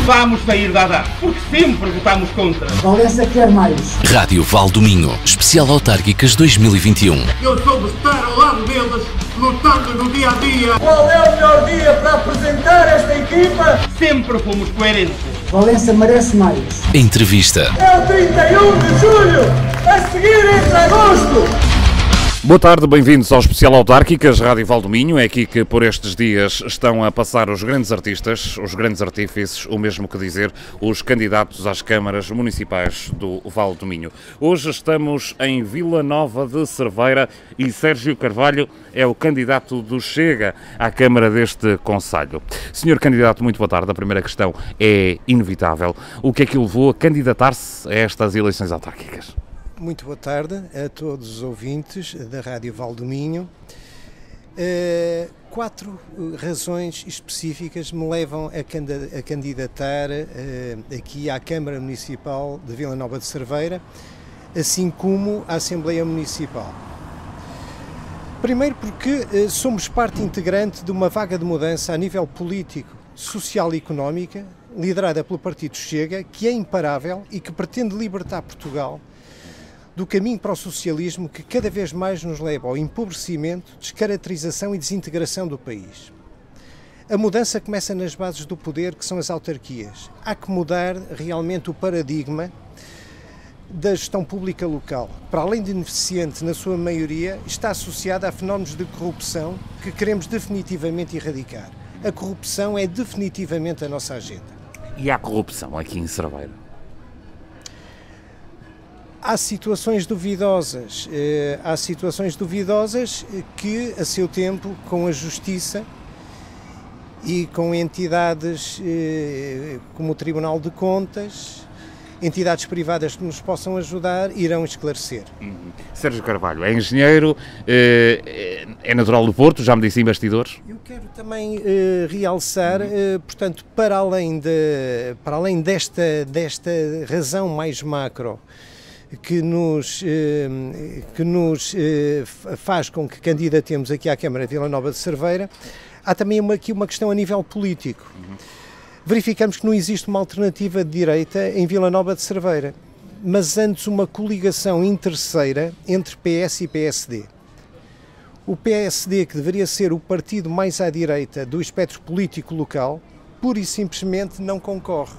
vamos sair da ADA, porque sempre votamos contra. Valença quer mais. Rádio Val do Minho, especial autárquicas 2021. Eu soube estar ao lado deles, lutando no dia a dia. Qual é o melhor dia para apresentar esta equipa? Sempre fomos coerentes. Valença merece mais. Entrevista. É o 31 de julho, a seguir entre agosto. Boa tarde, bem-vindos ao Especial Autárquicas, Rádio Val do Minho. É aqui que por estes dias estão a passar os grandes artistas, os grandes artífices, o mesmo que dizer, os candidatos às câmaras municipais do Val do Minho. Hoje estamos em Vila Nova de Cerveira e Sérgio Carvalho é o candidato do Chega à Câmara deste concelho. Senhor candidato, muito boa tarde. A primeira questão é inevitável. O que é que o levou a candidatar-se a estas eleições autárquicas? Muito boa tarde a todos os ouvintes da Rádio Val do Minho. 4 razões específicas me levam a candidatar aqui à Câmara Municipal de Vila Nova de Cerveira, assim como à Assembleia Municipal. Primeiro porque somos parte integrante de uma vaga de mudança a nível político, social e económica, liderada pelo Partido Chega, que é imparável e que pretende libertar Portugal do caminho para o socialismo que cada vez mais nos leva ao empobrecimento, descaracterização e desintegração do país. A mudança começa nas bases do poder, que são as autarquias. Há que mudar realmente o paradigma da gestão pública local. Para além de ineficiente na sua maioria, está associada a fenómenos de corrupção que queremos definitivamente erradicar. A corrupção é definitivamente a nossa agenda. E há corrupção aqui em Cerveira? Há situações duvidosas que, a seu tempo, com a Justiça e com entidades como o Tribunal de Contas, entidades privadas que nos possam ajudar, irão esclarecer. Sérgio Carvalho é engenheiro, é natural do Porto, já me disse em bastidores. Eu quero também realçar, portanto, para além desta razão mais macro, que nos faz com que candidatemos aqui à Câmara de Vila Nova de Cerveira, há também aqui uma questão a nível político. Verificamos que não existe uma alternativa de direita em Vila Nova de Cerveira, mas antes uma coligação interceira entre PS e PSD. O PSD, que deveria ser o partido mais à direita do espectro político local, pura e simplesmente não concorre,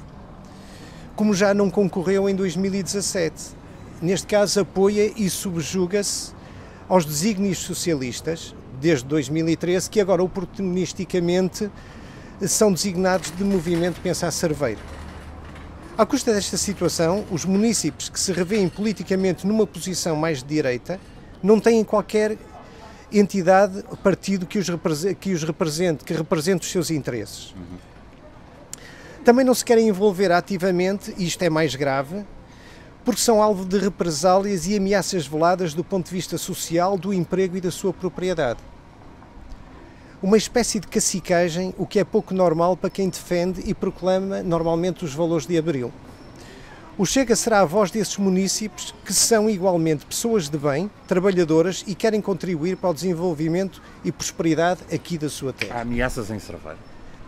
como já não concorreu em 2017. Neste caso, apoia e subjuga-se aos desígnios socialistas, desde 2013, que agora oportunisticamente são designados de Movimento Pensar Cerveira. À custa desta situação, os munícipes que se revêem politicamente numa posição mais de direita não têm qualquer entidade, partido que represente os seus interesses. Também não se querem envolver ativamente, e isto é mais grave, porque são alvo de represálias e ameaças veladas do ponto de vista social, do emprego e da sua propriedade. Uma espécie de cacicagem, o que é pouco normal para quem defende e proclama normalmente os valores de Abril. O Chega será a voz desses munícipes que são igualmente pessoas de bem, trabalhadoras e querem contribuir para o desenvolvimento e prosperidade aqui da sua terra. Há ameaças em Cerveira?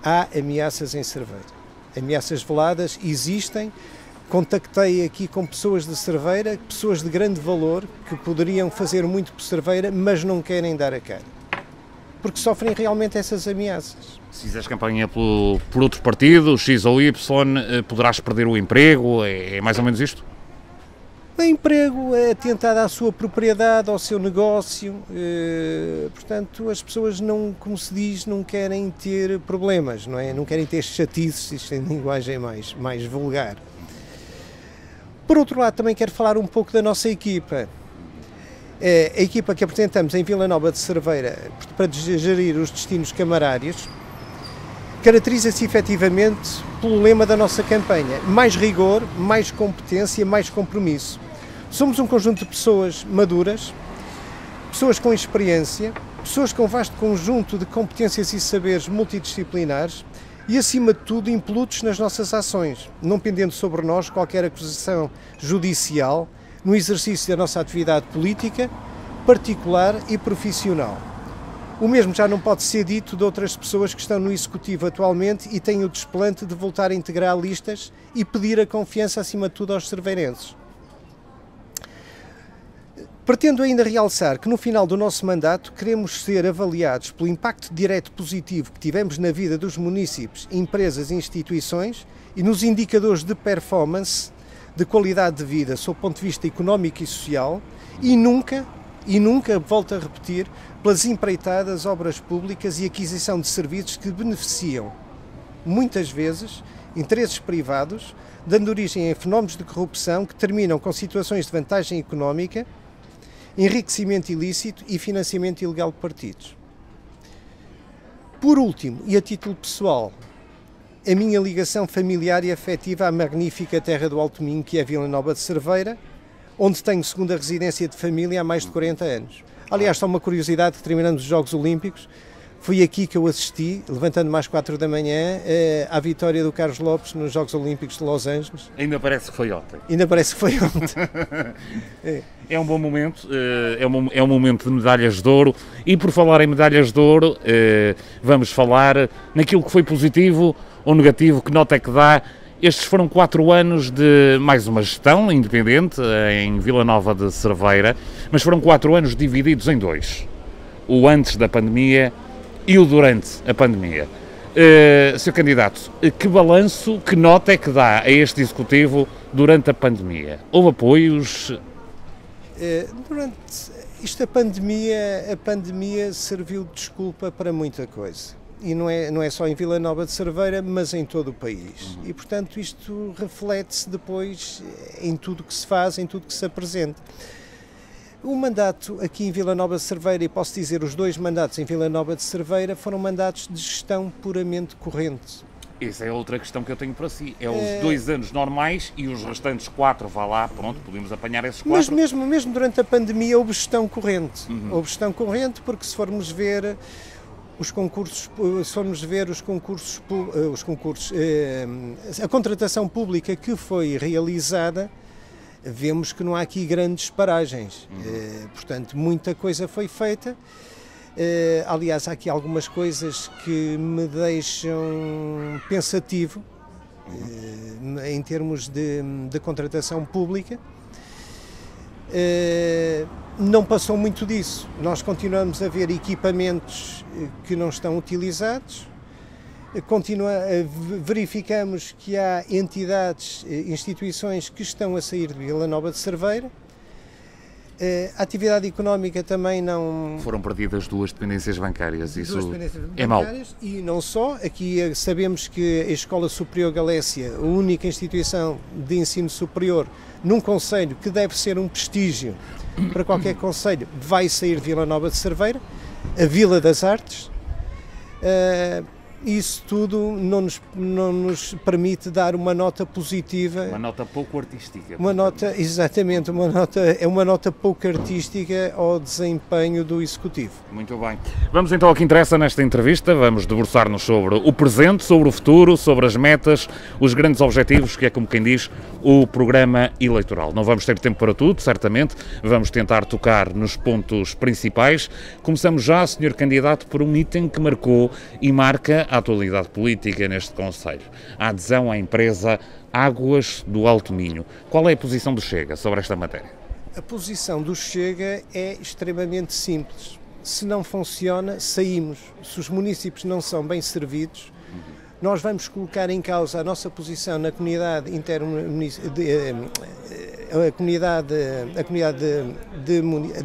Há ameaças em Cerveira. Ameaças veladas existem. Contactei aqui com pessoas de Cerveira, pessoas de grande valor, que poderiam fazer muito por Cerveira, mas não querem dar a cara, porque sofrem realmente essas ameaças. Se fizeres campanha por outro partido, X ou Y, poderás perder o emprego, é mais ou menos isto? O emprego é atentado à sua propriedade, ao seu negócio, portanto as pessoas não, como se diz, não querem ter problemas, não é? Não querem ter chatices, isto em linguagem mais vulgar. Por outro lado, também quero falar um pouco da nossa equipa. A equipa que apresentamos em Vila Nova de Cerveira para gerir os destinos camarários caracteriza-se efetivamente pelo lema da nossa campanha: mais rigor, mais competência, mais compromisso. Somos um conjunto de pessoas maduras, pessoas com experiência, pessoas com vasto conjunto de competências e saberes multidisciplinares e, acima de tudo, impolutos nas nossas ações, não pendendo sobre nós qualquer acusação judicial no exercício da nossa atividade política, particular e profissional. O mesmo já não pode ser dito de outras pessoas que estão no Executivo atualmente e têm o desplante de voltar a integrar listas e pedir a confiança, acima de tudo, aos cerveirenses. Pretendo ainda realçar que no final do nosso mandato queremos ser avaliados pelo impacto direto positivo que tivemos na vida dos municípios, empresas e instituições e nos indicadores de performance, de qualidade de vida, sob o ponto de vista económico e social, e nunca, volto a repetir, pelas empreitadas, obras públicas e aquisição de serviços que beneficiam, muitas vezes, interesses privados, dando origem a fenómenos de corrupção que terminam com situações de vantagem económica, enriquecimento ilícito e financiamento ilegal de partidos. Por último, e a título pessoal, a minha ligação familiar e afetiva à magnífica terra do Alto Minho, que é Vila Nova de Cerveira, onde tenho segunda residência de família há mais de 40 anos. Aliás, só uma curiosidade, que terminando os Jogos Olímpicos, foi aqui que eu assisti, levantando-me às 4 da manhã, à vitória do Carlos Lopes nos Jogos Olímpicos de Los Angeles. Ainda parece que foi ontem. Ainda parece que foi ontem. É um bom momento, é um momento de medalhas de ouro, e por falar em medalhas de ouro, vamos falar naquilo que foi positivo ou negativo, que nota é que dá. Estes foram 4 anos de mais uma gestão independente em Vila Nova de Cerveira, mas foram 4 anos divididos em 2. O antes da pandemia e o durante a pandemia. Sr. Candidato, que balanço, que nota é que dá a este Executivo durante a pandemia? Houve apoios? Durante isto, a pandemia serviu de desculpa para muita coisa. E não é só em Vila Nova de Cerveira, mas em todo o país. E, portanto, isto reflete-se depois em tudo que se faz, em tudo que se apresenta. O mandato aqui em Vila Nova de Cerveira, e posso dizer os 2 mandatos em Vila Nova de Cerveira, foram mandatos de gestão puramente corrente. Essa é outra questão que eu tenho para si. É os 2 anos normais e os restantes 4, vá lá, pronto, podemos apanhar esses 4. Mas mesmo durante a pandemia houve gestão corrente. Houve gestão corrente porque se formos ver os concursos, a contratação pública que foi realizada, vemos que não há aqui grandes paragens. Portanto, muita coisa foi feita. Aliás, há aqui algumas coisas que me deixam pensativo em termos de contratação pública. Não passou muito disso. Nós continuamos a ver equipamentos que não estão utilizados, verificamos que há entidades, instituições que estão a sair de Vila Nova de Cerveira. A atividade económica também não... Foram perdidas 2 dependências bancárias, isso é mau. mau. E não só, aqui sabemos que a Escola Superior Galécia, a única instituição de ensino superior num concelho que deve ser um prestígio para qualquer concelho, vai sair de Vila Nova de Cerveira, a Vila das Artes. Isso tudo não nos permite dar uma nota positiva. Uma nota pouco artística. Exatamente, é uma nota pouco artística ao desempenho do Executivo. Muito bem. Vamos então ao que interessa nesta entrevista, vamos debruçar-nos sobre o presente, sobre o futuro, sobre as metas, os grandes objetivos, que é, como quem diz, o programa eleitoral. Não vamos ter tempo para tudo, certamente, vamos tentar tocar nos pontos principais. Começamos já, Sr. Candidato, por um item que marcou e marca a atualidade política neste concelho: a adesão à empresa Águas do Alto Minho. Qual é a posição do Chega sobre esta matéria? A posição do Chega é extremamente simples. Se não funciona, saímos. Se os municípios não são bem servidos, nós vamos colocar em causa a nossa posição na comunidade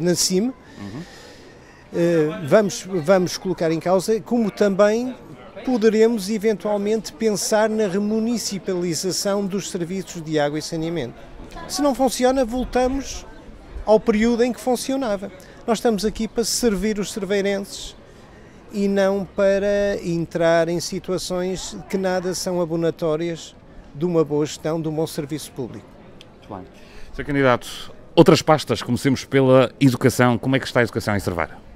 na CIM. Vamos colocar em causa, como também poderemos eventualmente pensar na remunicipalização dos serviços de água e saneamento. Se não funciona, voltamos ao período em que funcionava. Nós estamos aqui para servir os cerveirenses e não para entrar em situações que nada são abonatórias de uma boa gestão, de um bom serviço público. Muito bem. Sr. Candidato, outras pastas, comecemos pela educação. Como é que está a educação em Cerveira?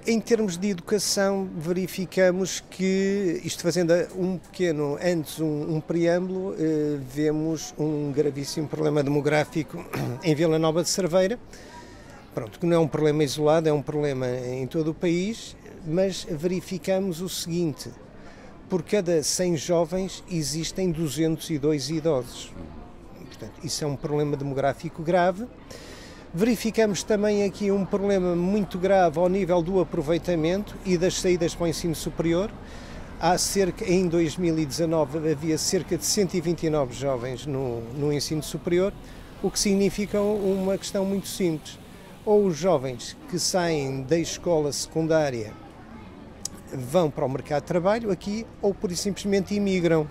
Em termos de educação, verificamos que, isto fazendo um preâmbulo, vemos um gravíssimo problema demográfico em Vila Nova de Cerveira, Pronto, que não é um problema isolado, é um problema em todo o país, mas verificamos o seguinte: por cada 100 jovens existem 202 idosos. Portanto, isso é um problema demográfico grave. Verificamos também aqui um problema muito grave ao nível do aproveitamento e das saídas para o ensino superior. Em 2019 havia cerca de 129 jovens no ensino superior, o que significa uma questão muito simples. Ou os jovens que saem da escola secundária vão para o mercado de trabalho aqui, ou por simplesmente imigram,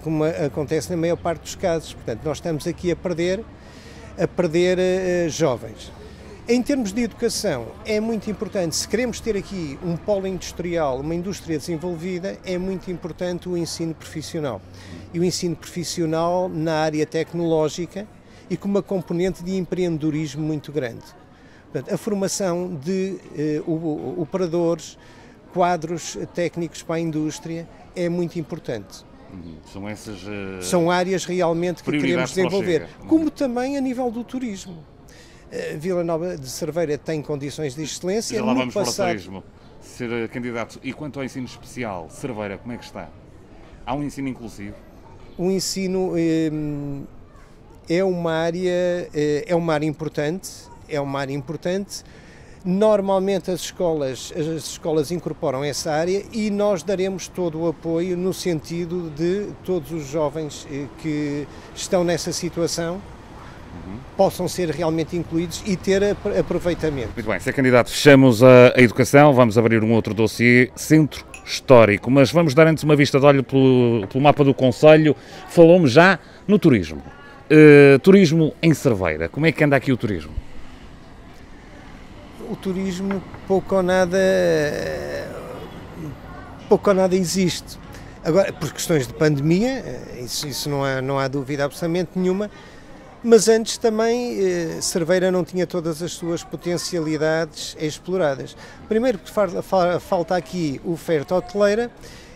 como acontece na maior parte dos casos. Portanto, nós estamos aqui a perder jovens. Em termos de educação, é muito importante, se queremos ter aqui um polo industrial, uma indústria desenvolvida, é muito importante o ensino profissional. E o ensino profissional na área tecnológica e com uma componente de empreendedorismo muito grande. Portanto, a formação de operadores, quadros técnicos para a indústria é muito importante. São áreas realmente que queremos desenvolver, como também a nível do turismo. Vila Nova de Cerveira tem condições de excelência. Já lá vamos para o turismo, ser candidato. E quanto ao ensino especial, Cerveira, como é que está? Há um ensino inclusivo? O ensino é uma área importante, Normalmente as escolas incorporam essa área e nós daremos todo o apoio no sentido de todos os jovens que estão nessa situação possam ser realmente incluídos e ter aproveitamento. Muito bem, se é candidato, fechamos a educação, vamos abrir um outro dossiê, Centro Histórico, mas vamos dar antes uma vista de olho pelo mapa do concelho. Falou-me já no turismo. Turismo em Cerveira, como é que anda aqui o turismo? O turismo pouco ou nada existe. Agora, por questões de pandemia, isso não há dúvida absolutamente nenhuma, mas antes também Cerveira não tinha todas as suas potencialidades exploradas. Primeiro porque falta aqui oferta hoteleira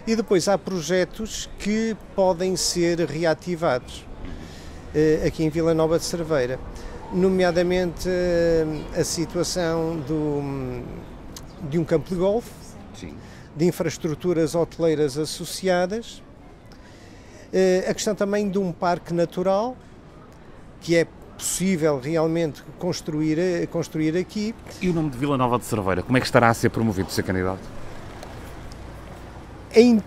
e depois há projetos que podem ser reativados aqui em Vila Nova de Cerveira, nomeadamente a situação de um campo de golfe, sim, de infraestruturas hoteleiras associadas, a questão também de um parque natural, que é possível realmente construir aqui. E o nome de Vila Nova de Cerveira, como é que estará a ser promovido, Sr. Candidato? Em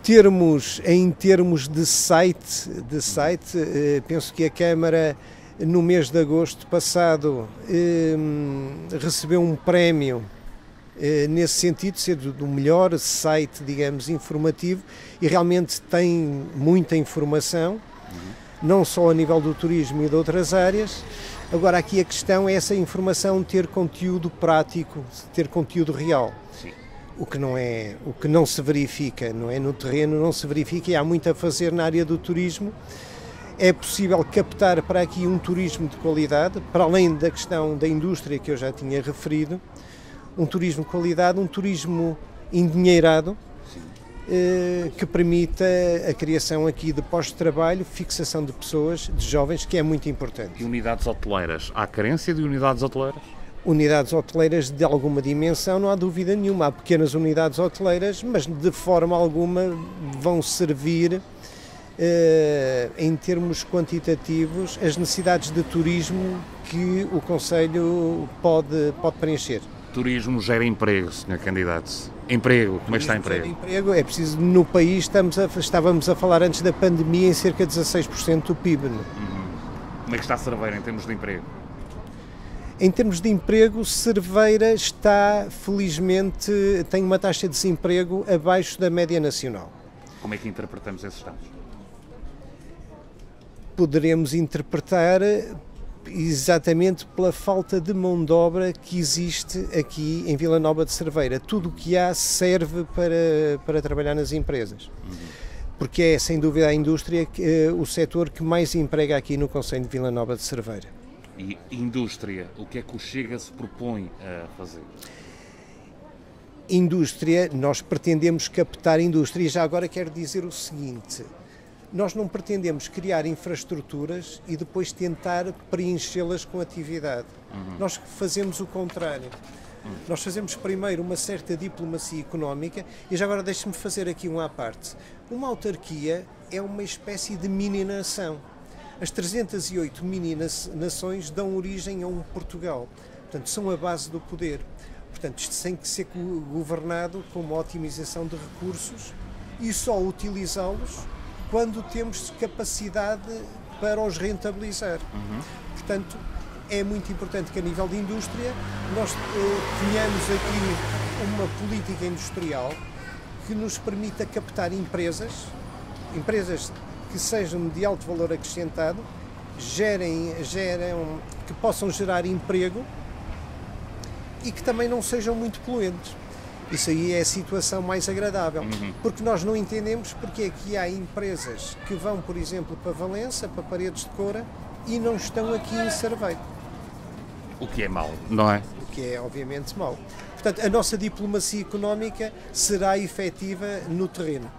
termos de site, penso que a Câmara, no mês de agosto passado, recebeu um prémio nesse sentido, de ser do melhor site, digamos, informativo, e realmente tem muita informação, não só a nível do turismo e de outras áreas. Agora, aqui a questão é essa informação ter conteúdo prático, ter conteúdo real. Sim. O que não se verifica, não é? No terreno não se verifica, e há muito a fazer na área do turismo. É possível captar para aqui um turismo de qualidade, para além da questão da indústria que eu já tinha referido, um turismo de qualidade, um turismo endinheirado, que permita a criação aqui de postos de trabalho, fixação de pessoas, de jovens, que é muito importante. E unidades hoteleiras? Há carência de unidades hoteleiras? Unidades hoteleiras de alguma dimensão, não há dúvida nenhuma. Há pequenas unidades hoteleiras, mas de forma alguma vão servir, em termos quantitativos, as necessidades de turismo que o concelho pode preencher. Turismo gera emprego, Sr. Candidato. Emprego, como é que está o emprego? Emprego é preciso, no país estávamos a falar antes da pandemia em cerca de 16% do PIB. Como é que está a Cerveira em termos de emprego? Em termos de emprego, Cerveira está, felizmente, tem uma taxa de desemprego abaixo da média nacional. Como é que interpretamos esses dados? Poderemos interpretar exatamente pela falta de mão de obra que existe aqui em Vila Nova de Cerveira. Tudo o que há serve para trabalhar nas empresas. Porque é, sem dúvida, a indústria o setor que mais emprega aqui no concelho de Vila Nova de Cerveira. E indústria, o que é que o Chega se propõe a fazer? Indústria, nós pretendemos captar indústria. E já agora quero dizer o seguinte: Nós não pretendemos criar infraestruturas e depois tentar preenchê-las com atividade. Nós fazemos o contrário. Nós fazemos primeiro uma certa diplomacia económica e já agora deixe-me fazer aqui uma à parte. Uma autarquia é uma espécie de mini-nação. As 308 mini-nações dão origem a um Portugal. Portanto, são a base do poder. Portanto, isto tem que ser governado com uma otimização de recursos e só utilizá-los quando temos capacidade para os rentabilizar. Portanto, é muito importante que a nível de indústria nós tenhamos aqui uma política industrial que nos permita captar empresas que sejam de alto valor acrescentado, que possam gerar emprego e que também não sejam muito poluentes. Isso aí é a situação mais agradável, porque nós não entendemos porque é que há empresas que vão, por exemplo, para Valença, para Paredes de Coura, e não estão aqui em Cerveiro. O que é mau, não é? O que é, obviamente, mau. Portanto, a nossa diplomacia económica será efetiva no terreno.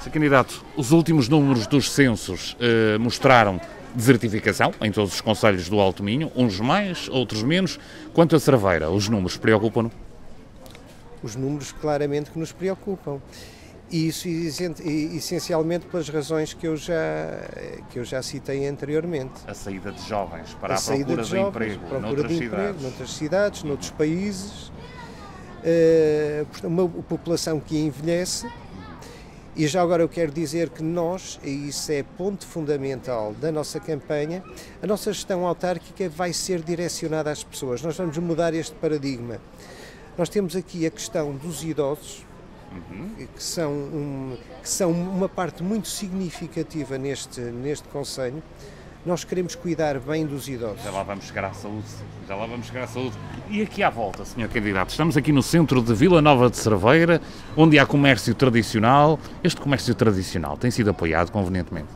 Sr. Candidato, os últimos números dos censos mostraram desertificação em todos os concelhos do Alto Minho, uns mais, outros menos. Quanto a Cerveira, os números preocupam-no? Os números claramente que nos preocupam. E isso essencialmente pelas razões que eu já citei anteriormente. A saída de jovens para a procura de emprego noutras cidades, noutros países, uma população que envelhece. E já agora eu quero dizer que nós, e isso é ponto fundamental da nossa campanha, a nossa gestão autárquica vai ser direcionada às pessoas. Nós vamos mudar este paradigma. Nós temos aqui a questão dos idosos, que são uma parte muito significativa neste concelho. Nós queremos cuidar bem dos idosos. Já lá vamos chegar à saúde. E aqui à volta, Sr. Candidato, estamos aqui no centro de Vila Nova de Cerveira, onde há comércio tradicional. Este comércio tradicional tem sido apoiado convenientemente?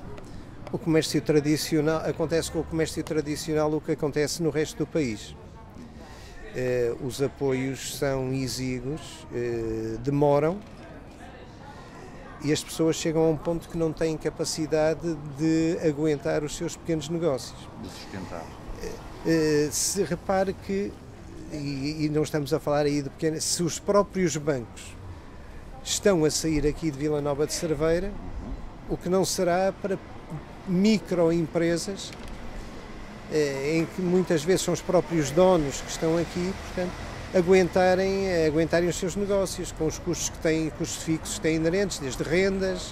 O comércio tradicional, acontece com o comércio tradicional o que acontece no resto do país. Os apoios são exíguos, demoram e as pessoas chegam a um ponto que não têm capacidade de aguentar os seus pequenos negócios. De sustentar. Se repare que, e não estamos a falar aí de pequenas, se os próprios bancos estão a sair aqui de Vila Nova de Cerveira, o que não será para microempresas, em que muitas vezes são os próprios donos que estão aqui, portanto, aguentarem os seus negócios, com os custos que têm, custos fixos que têm inerentes, desde rendas,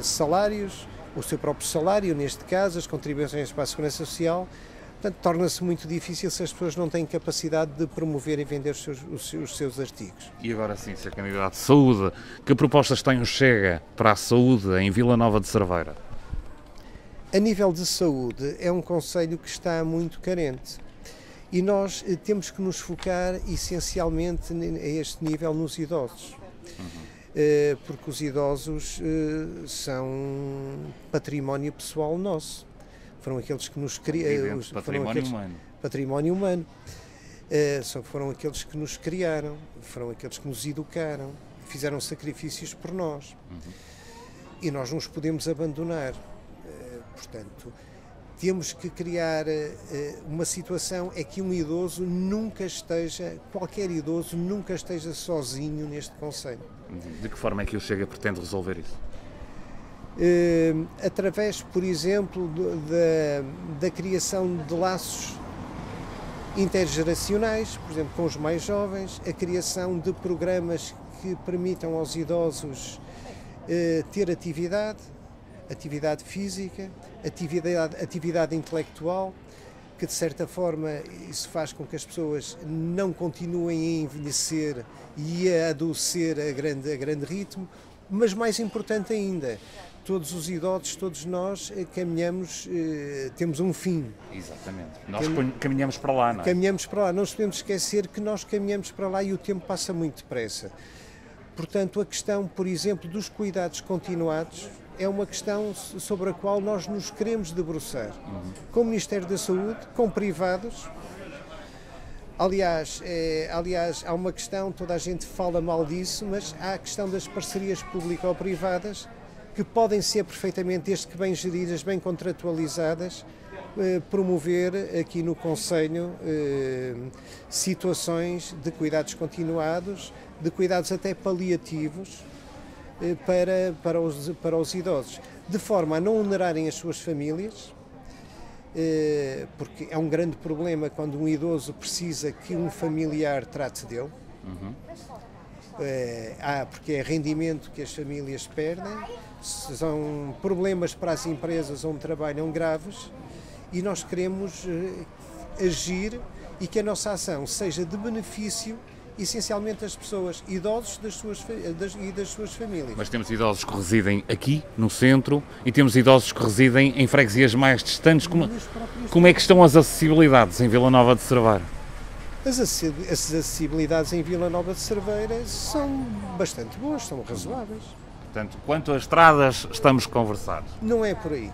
salários, o seu próprio salário, neste caso, as contribuições para a Segurança Social. Portanto, torna-se muito difícil se as pessoas não têm capacidade de promover e vender os seus artigos. E agora sim, Sr. Candidato, saúde. Que propostas tem o Chega para a saúde em Vila Nova de Cerveira? A nível de saúde, é um concelho que está muito carente e nós temos que nos focar essencialmente a este nível nos idosos, porque os idosos são património pessoal nosso, foram aqueles que nos criaram, património humano, foram aqueles que nos criaram, foram aqueles que nos educaram, fizeram sacrifícios por nós e nós não os podemos abandonar. Portanto, temos que criar uma situação é que qualquer idoso nunca esteja sozinho neste concelho. De que forma é que o Chega pretende resolver isso? Através, por exemplo, da criação de laços intergeracionais, por exemplo, com os mais jovens, a criação de programas que permitam aos idosos ter atividade física, atividade intelectual, que de certa forma isso faz com que as pessoas não continuem a envelhecer e a adoecer a grande ritmo, mas mais importante ainda, todos os idosos, todos nós caminhamos, temos um fim. Exatamente. Nós caminhamos para lá, não é? Caminhamos para lá, não nos podemos esquecer que nós caminhamos para lá e o tempo passa muito depressa. Portanto, a questão, por exemplo, dos cuidados continuados é uma questão sobre a qual nós nos queremos debruçar, com o Ministério da Saúde, com privados. Aliás, há uma questão, toda a gente fala mal disso, mas há a questão das parcerias público-privadas que podem ser perfeitamente, desde que bem geridas, bem contratualizadas, promover aqui no Conselho situações de cuidados continuados, de cuidados até paliativos para os idosos, de forma a não onerarem as suas famílias, porque é um grande problema quando um idoso precisa que um familiar trate dele. Porque é rendimento que as famílias perdem, são problemas para as empresas onde trabalham graves, e nós queremos agir e que a nossa ação seja de benefício essencialmente das pessoas, idosos e das suas famílias. Mas temos idosos que residem aqui, no centro, e temos idosos que residem em freguesias mais distantes. Como é que estão as acessibilidades em Vila Nova de Cerveira? As acessibilidades em Vila Nova de Cerveira são bastante boas, são razoáveis. Portanto, quanto às estradas, estamos conversados. Não é por aí.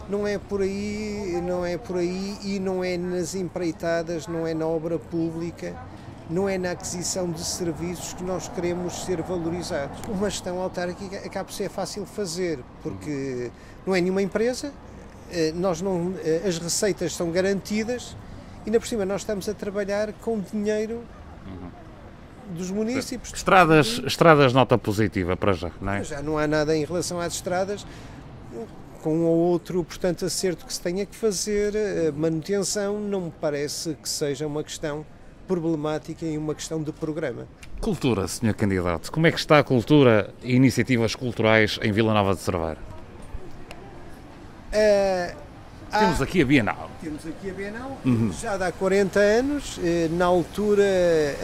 Não é por aí e não é nas empreitadas, não é na obra pública, não é na aquisição de serviços que nós queremos ser valorizados. Uma gestão autárquica acaba por ser fácil fazer, porque não é nenhuma empresa, as receitas são garantidas e, ainda por cima, nós estamos a trabalhar com dinheiro dos municípios. Estradas nota positiva para já, não é? Já não há nada em relação às estradas, com um ou outro, portanto, acerto que se tenha que fazer, a manutenção não me parece que seja uma questão problemática e uma questão de programa. Cultura, Sr. Candidato, como é que está a cultura e iniciativas culturais em Vila Nova de Cerveira? Temos aqui a Bienal. Já dá 40 anos, na altura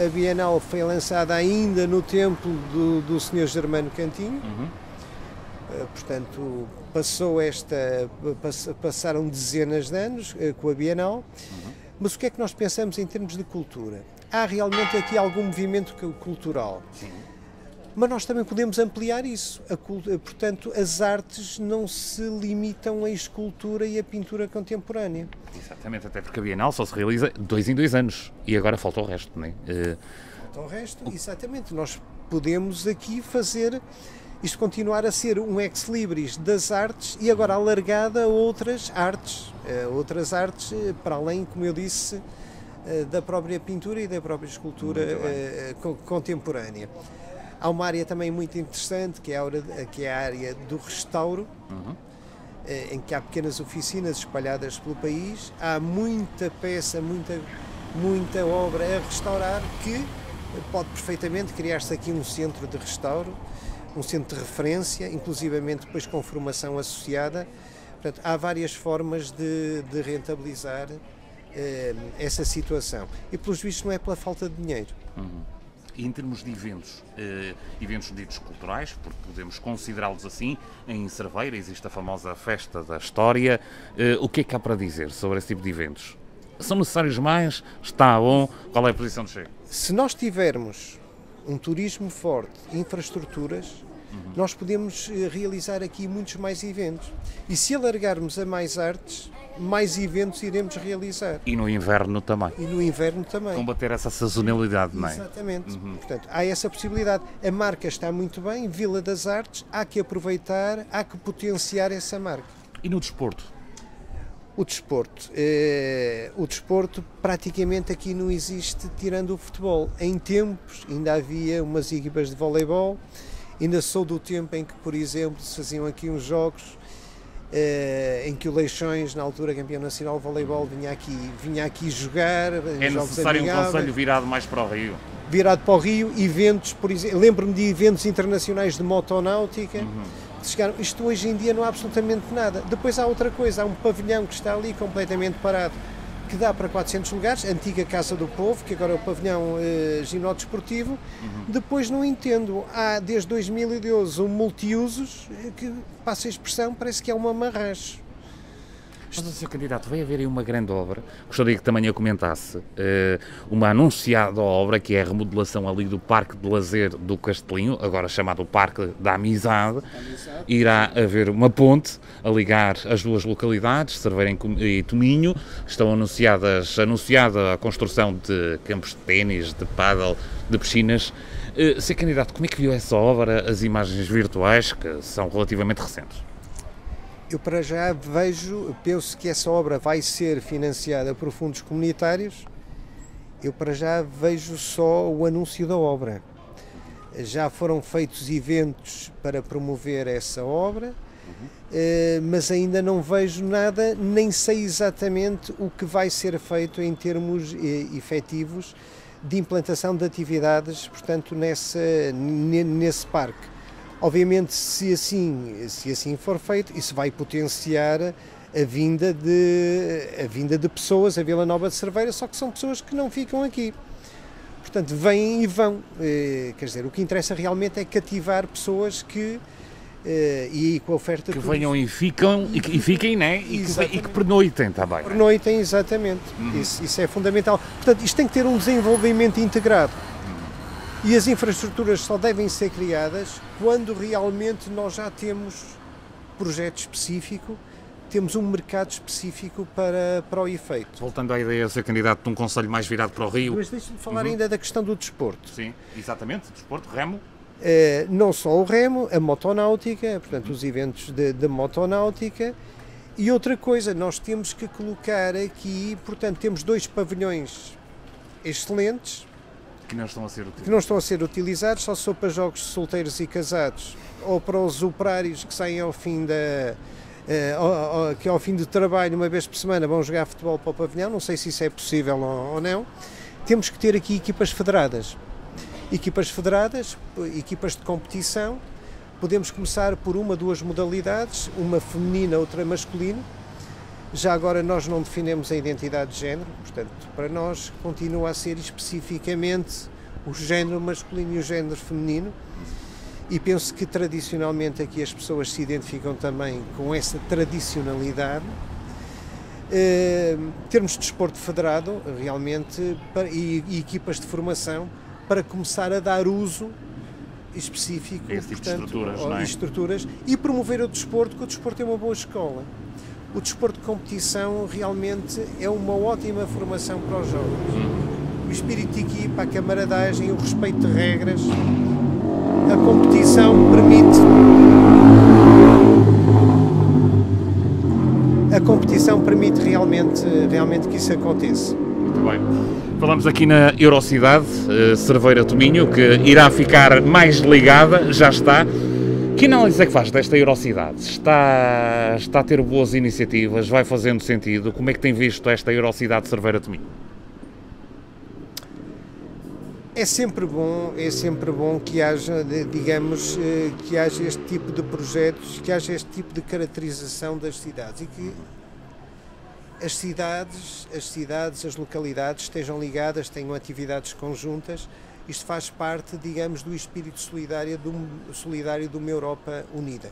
a Bienal foi lançada ainda no tempo do Sr. Germano Cantinho, portanto passaram dezenas de anos com a Bienal, mas o que é que nós pensamos em termos de cultura? Há realmente aqui algum movimento cultural. Mas nós também podemos ampliar isso. Portanto, as artes não se limitam à escultura e à pintura contemporânea. Exatamente, até porque a Bienal só se realiza 2 em 2 anos e agora falta o resto, não é? Falta o resto, exatamente. Nós podemos aqui fazer isto, continuar a ser um ex-libris das artes e agora alargada a outras artes para além, como eu disse, da própria pintura e da própria escultura contemporânea. Há uma área também muito interessante, que é a área do restauro, em que há pequenas oficinas espalhadas pelo país. Há muita peça, muita obra a restaurar, que pode perfeitamente criar-se aqui um centro de restauro, um centro de referência, inclusivamente depois com formação associada. Portanto, há várias formas de rentabilizar essa situação. E, pelos vistos, não é pela falta de dinheiro. E em termos de eventos ditos culturais, porque podemos considerá-los assim, em Cerveira existe a famosa Festa da História. O que é que há para dizer sobre esse tipo de eventos? São necessários mais? Está bom? Qual é a posição de Chega? Se nós tivermos um turismo forte, infraestruturas, nós podemos realizar aqui muitos mais eventos. E se alargarmos a mais artes, mais eventos iremos realizar. E no inverno também. Combater essa sazonalidade, não é? Exatamente. Portanto, há essa possibilidade. A marca está muito bem, Vila das Artes, há que aproveitar, há que potenciar essa marca. E no desporto? O desporto praticamente aqui não existe, tirando o futebol. Em tempos ainda havia umas equipas de voleibol, ainda sou do tempo em que, por exemplo, se faziam aqui uns jogos em que o Leixões, na altura campeão nacional de voleibol, vinha aqui jogar. É necessário um conselho virado mais para o Rio? Virado para o Rio, eventos, por exemplo, lembro-me de eventos internacionais de motonáutica, que chegaram. Isto hoje em dia não há absolutamente nada. Depois há outra coisa, há um pavilhão que está ali completamente parado, que dá para 400 lugares, a antiga Casa do Povo, que agora é o pavilhão ginódesportivo. Depois não entendo, há desde 2012 um multiusos que, passa a expressão, parece que é uma amarracho. Mas, Sr. Candidato, vai haver aí uma grande obra, gostaria que também a comentasse, uma anunciada obra, que é a remodelação ali do Parque de Lazer do Castelinho, agora chamado Parque da Amizade. Irá haver uma ponte a ligar as duas localidades, Cerveira e Tominho. Estão anunciada a construção de campos de ténis, de pádel, de piscinas. Ser candidato, como é que viu essa obra, as imagens virtuais, que são relativamente recentes? Eu para já penso que essa obra vai ser financiada por fundos comunitários. Eu para já vejo só o anúncio da obra. Já foram feitos eventos para promover essa obra, mas ainda não vejo nada, nem sei exatamente o que vai ser feito em termos efetivos de implantação de atividades, portanto, nesse parque. Obviamente, se assim for feito, isso vai potenciar a vinda de pessoas a Vila Nova de Cerveira, só que são pessoas que não ficam aqui. Portanto, vêm e vão. Quer dizer, o que interessa realmente é cativar pessoas que, e com a oferta... Que venham e fiquem, né? E que pernoitem também. Pernoitem, exatamente. Isso é fundamental. Portanto, isto tem que ter um desenvolvimento integrado. E as infraestruturas só devem ser criadas quando realmente nós já temos projeto específico, temos um mercado específico para o efeito. Voltando à ideia de ser candidato de um concelho mais virado para o Rio... Mas deixe-me falar ainda da questão do desporto. Sim, exatamente, desporto, remo. Não só o remo, a motonáutica, portanto os eventos de motonáutica. E outra coisa, nós temos que colocar aqui, portanto temos 2 pavilhões excelentes, que não estão a ser utilizados, só se for para jogos de solteiros e casados, ou para os operários que saem ao fim que ao fim do trabalho, uma vez por semana, vão jogar futebol para o pavilhão. Não sei se isso é possível ou não. Temos que ter aqui equipas federadas, equipas de competição. Podemos começar por 1, 2 modalidades, uma feminina, outra masculina. Já agora nós não definimos a identidade de género, portanto, para nós continua a ser especificamente o género masculino e o género feminino, e penso que tradicionalmente aqui as pessoas se identificam também com essa tradicionalidade. Termos de desporto federado, realmente, e equipas de formação, para começar a dar uso específico, esse tipo portanto, de estruturas, não é? Estruturas, e promover o desporto, que o desporto é uma boa escola. O desporto de competição realmente é uma ótima formação para os jovens. O espírito de equipa, a camaradagem, o respeito de regras, a competição permite realmente que isso aconteça. Muito bem. Falamos aqui na Eurocidade, Cerveira do Minho, que irá ficar mais ligada, já está. Que análise é que faz desta Eurocidade? Está a ter boas iniciativas? Vai fazendo sentido? Como é que tem visto esta Eurocidade Cerveira do Minho? É sempre bom que haja, digamos, que haja este tipo de projetos, que haja este tipo de caracterização das cidades, e que as cidades, as localidades estejam ligadas, tenham atividades conjuntas. Isto faz parte, digamos, do espírito solidário de uma Europa unida.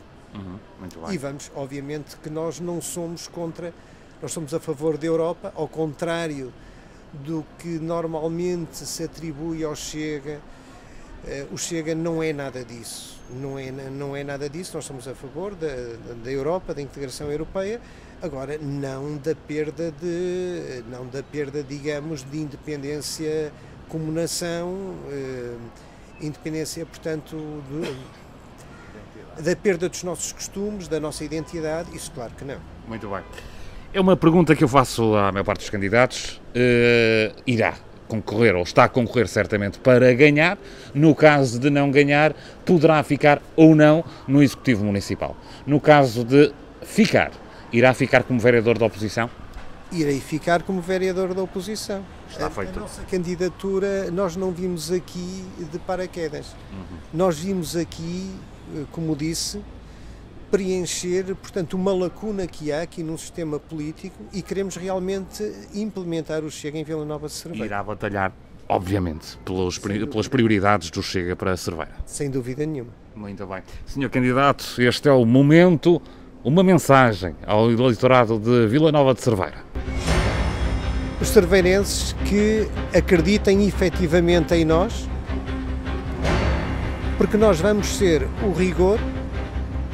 Muito bem. E vamos, obviamente, que nós não somos nós somos a favor da Europa, ao contrário do que normalmente se atribui ao Chega. O Chega não é nada disso. Não é nada disso. Nós somos a favor da Europa, da integração europeia. Agora, não da perda, digamos, de independência como nação, independência, portanto, da perda dos nossos costumes, da nossa identidade. Isso, claro que não. Muito bem. É uma pergunta que eu faço à maior parte dos candidatos. Irá concorrer, ou está a concorrer certamente para ganhar. No caso de não ganhar, poderá ficar ou não no Executivo Municipal. No caso de ficar, irá ficar como vereador da oposição? Irei ficar como vereador da oposição. Está feito. A nossa candidatura, nós não vimos aqui de paraquedas. Nós vimos aqui, como disse, preencher, portanto, uma lacuna que há aqui num sistema político, e queremos realmente implementar o Chega em Vila Nova de Cerveira. Irá batalhar, obviamente, pelas prioridades do Chega para a Cerveira. Sem dúvida nenhuma. Muito bem. Senhor candidato, este é o momento, uma mensagem ao eleitorado de Vila Nova de Cerveira. Os cerveirenses que acreditem efetivamente em nós, porque nós vamos ser o rigor,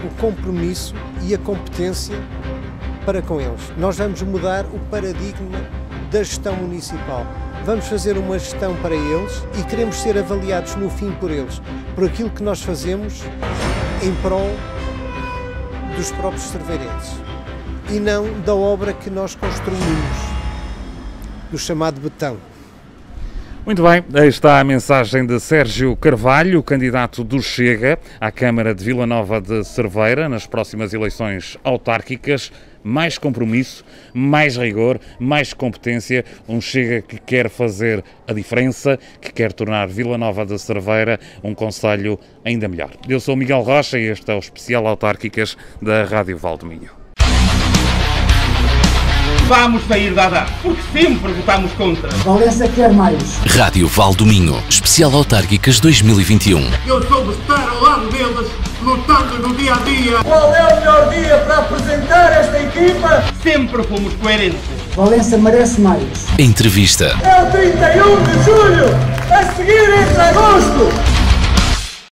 o compromisso e a competência para com eles. Nós vamos mudar o paradigma da gestão municipal. vamos fazer uma gestão para eles e queremos ser avaliados no fim por eles, por aquilo que nós fazemos em prol dos próprios cerveirenses e não da obra que nós construímos, do chamado betão. Muito bem, aí está a mensagem de Sérgio Carvalho, candidato do Chega à Câmara de Vila Nova de Cerveira nas próximas eleições autárquicas. Mais compromisso, mais rigor, mais competência, um Chega que quer fazer a diferença, que quer tornar Vila Nova de Cerveira um concelho ainda melhor. Eu sou o Miguel Rocha e este é o Especial Autárquicas da Rádio Valdominho. Vamos sair da ADA, porque sempre votamos contra. Valença quer mais. Rádio Valdominho, Especial Autárquicas 2021. Eu sou de estar ao lado deles, lutando no dia a dia. Qual é o melhor dia para apresentar esta equipa? Sempre fomos coerentes. Valença merece mais. Entrevista. É o 31 de julho, a seguir entre agosto.